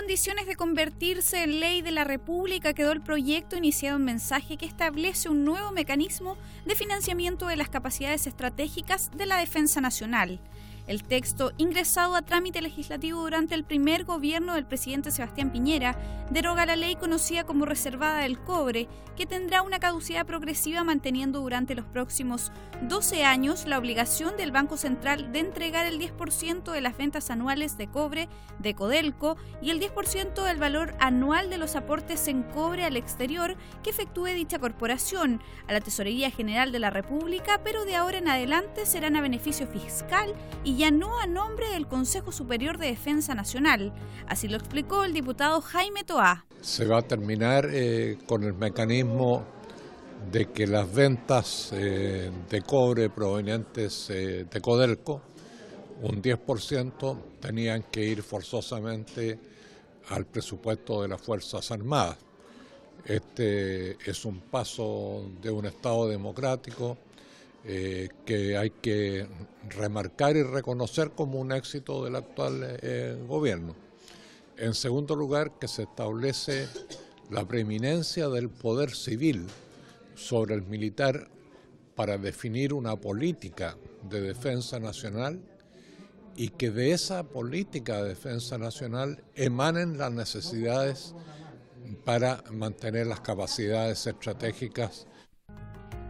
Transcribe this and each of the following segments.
condiciones de convertirse en ley de la República quedó el proyecto iniciado en mensaje que establece un nuevo mecanismo de financiamiento de las capacidades estratégicas de la defensa nacional. El texto, ingresado a trámite legislativo durante el primer gobierno del presidente Sebastián Piñera, deroga la ley conocida como reservada del cobre, que tendrá una caducidad progresiva manteniendo durante los próximos 12 años la obligación del Banco Central de entregar el 10% de las ventas anuales de cobre de Codelco y el 10% del valor anual de los aportes en cobre al exterior que efectúe dicha corporación a la Tesorería General de la República, pero de ahora en adelante serán a beneficio fiscal y ya no a nombre del Consejo Superior de Defensa Nacional. Así lo explicó el diputado Jaime Toá. Se va a terminar con el mecanismo de que las ventas de cobre provenientes de Codelco, un 10%, tenían que ir forzosamente al presupuesto de las Fuerzas Armadas. Este es un paso de un Estado democrático que hay que remarcar y reconocer como un éxito del actual gobierno. En segundo lugar, que se establece la preeminencia del poder civil sobre el militar para definir una política de defensa nacional y que de esa política de defensa nacional emanen las necesidades para mantener las capacidades estratégicas.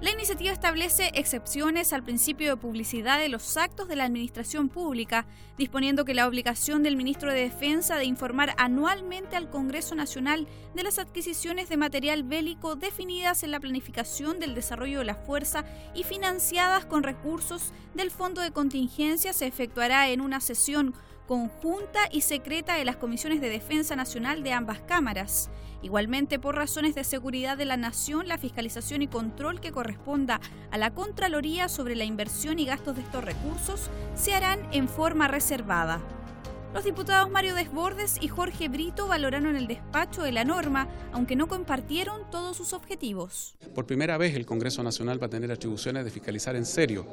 La iniciativa establece excepciones al principio de publicidad de los actos de la administración pública, disponiendo que la obligación del ministro de Defensa de informar anualmente al Congreso Nacional de las adquisiciones de material bélico definidas en la planificación del desarrollo de la fuerza y financiadas con recursos del Fondo de Contingencia se efectuará en una sesión conjunta y secreta de las comisiones de Defensa Nacional de ambas cámaras. Igualmente, por razones de seguridad de la nación, la fiscalización y control que corresponda a la Contraloría sobre la inversión y gastos de estos recursos se harán en forma reservada. Los diputados Mario Desbordes y Jorge Brito valoraron el despacho de la norma, aunque no compartieron todos sus objetivos. Por primera vez el Congreso Nacional va a tener atribuciones de fiscalizar en serio,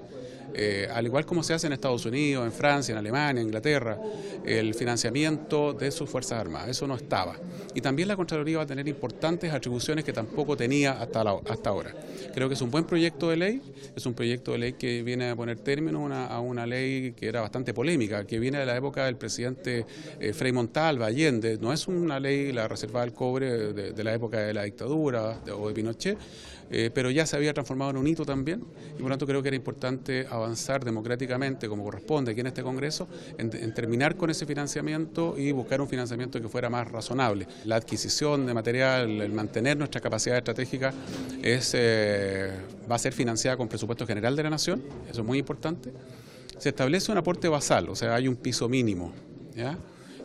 al igual como se hace en Estados Unidos, en Francia, en Alemania, en Inglaterra, el financiamiento de sus Fuerzas Armadas. Eso no estaba. Y también la Contraloría va a tener importantes atribuciones que tampoco tenía hasta ahora. Creo que es un buen proyecto de ley, es un proyecto de ley que viene a poner término a una ley que era bastante polémica, que viene de la época del presidente Frei Montalva, Allende. No es una ley, la reservada del cobre, de la época de la dictadura o de Pinochet, pero ya se había transformado en un hito también, y por lo tanto creo que era importante avanzar democráticamente, como corresponde aquí en este Congreso, en terminar con ese financiamiento y buscar un financiamiento que fuera más razonable. La adquisición de material, el mantener nuestra capacidad estratégica va a ser financiada con presupuesto general de la Nación, eso es muy importante. Se establece un aporte basal, o sea, hay un piso mínimo, ¿ya?,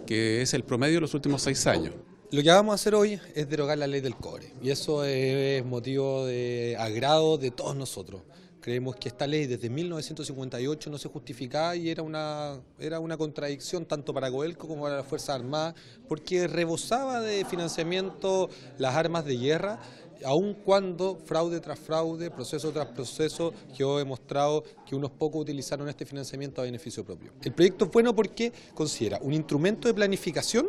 que es el promedio de los últimos 6 años. Lo que vamos a hacer hoy es derogar la ley del cobre, y eso es motivo de agrado de todos nosotros. Creemos que esta ley desde 1958 no se justificaba y era una contradicción tanto para Codelco como para las Fuerzas Armadas, porque rebosaba de financiamiento las armas de guerra, aun cuando fraude tras fraude, proceso tras proceso, quedó demostrado que unos pocos utilizaron este financiamiento a beneficio propio. El proyecto es bueno porque considera un instrumento de planificación,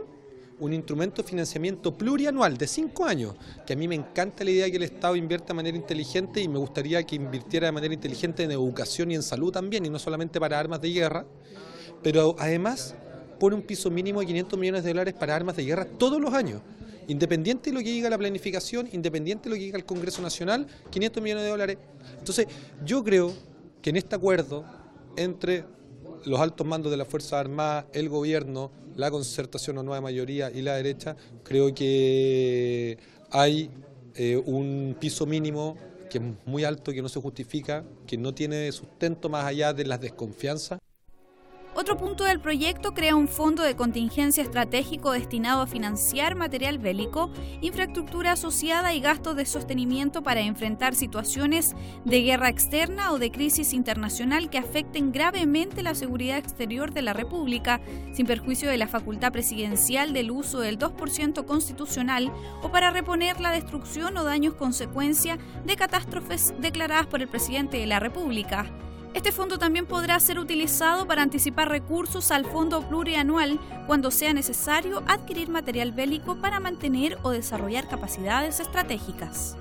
un instrumento de financiamiento plurianual de 5 años, que a mí me encanta la idea de que el Estado invierta de manera inteligente, y me gustaría que invirtiera de manera inteligente en educación y en salud también, y no solamente para armas de guerra, pero además pone un piso mínimo de $500 millones para armas de guerra todos los años. Independiente de lo que diga la planificación, independiente de lo que diga el Congreso Nacional, $500 millones. Entonces, yo creo que en este acuerdo entre los altos mandos de las Fuerzas Armadas, el gobierno, la concertación o nueva mayoría y la derecha, creo que hay un piso mínimo que es muy alto, que no se justifica, que no tiene sustento más allá de las desconfianzas. Otro punto del proyecto crea un fondo de contingencia estratégico destinado a financiar material bélico, infraestructura asociada y gastos de sostenimiento para enfrentar situaciones de guerra externa o de crisis internacional que afecten gravemente la seguridad exterior de la República, sin perjuicio de la facultad presidencial del uso del 2% constitucional o para reponer la destrucción o daños consecuencia de catástrofes declaradas por el presidente de la República. Este fondo también podrá ser utilizado para anticipar recursos al fondo plurianual cuando sea necesario adquirir material bélico para mantener o desarrollar capacidades estratégicas.